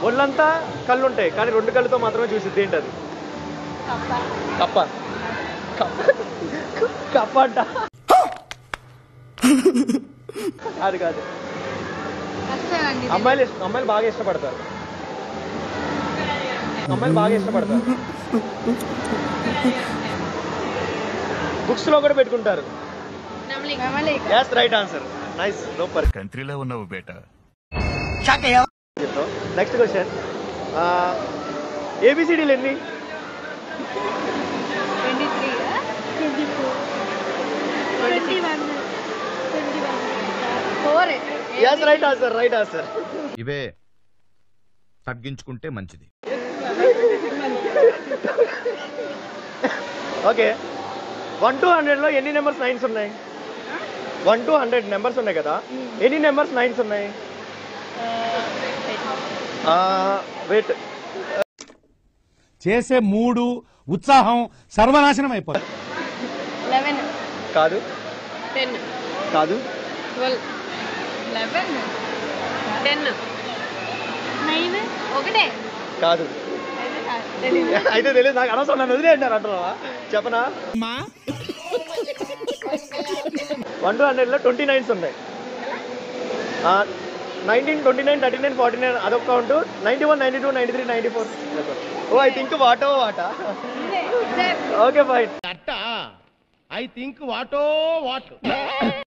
ఒళ్ళంతా కళ్ళు ఉంటాయి కానీ 2 కళ్ళతో మాత్రమే చూసిద్ది. ఏంటది? కప్ప. కప్ప అంట. కాదు కాదు. అమ్మాయిలు బాగా ఇష్టపడతారు. బుక్స్ లో కూడా పెట్టుకుంటారు. yes right answer nice super కంట్రీలో ఉన్నావు బేటా. నెక్స్ట్ క్వశ్చన్ ఏబిసిడీలు ఎన్ని? 23 4 yes right answer ఇవే తగ్గించుకుంటే మంచిది. ఓకే 1 to 100లో ఎన్ని నెంబర్స్ 9s ఉన్నాయి? 1 to 100 నెంబర్స్ ఉన్నాయి కదా, ఎన్ని నెంబర్స్ 9s ఉన్నాయి? వెయిట్ చేసే మూడు ఉత్సాహం సర్వనాశనం అయిపోతుంది. 11 కాదు 10 కాదు 12 11 10 9 ఒకటే కాదు. అయితే తెలియదు నాకు. అనవసరం నన్ను వదిలేంటారు అంటున్నావా? చెప్పనా? 1 to 100లో 29s ఉన్నాయి. 19, 29, 39, 49 అదొక కౌంట్. 91, 92, 93, 94. ఓ ఐ థింక్ వాటో వాటా. Okay fine. ఐ థింక్ వాటో వాట్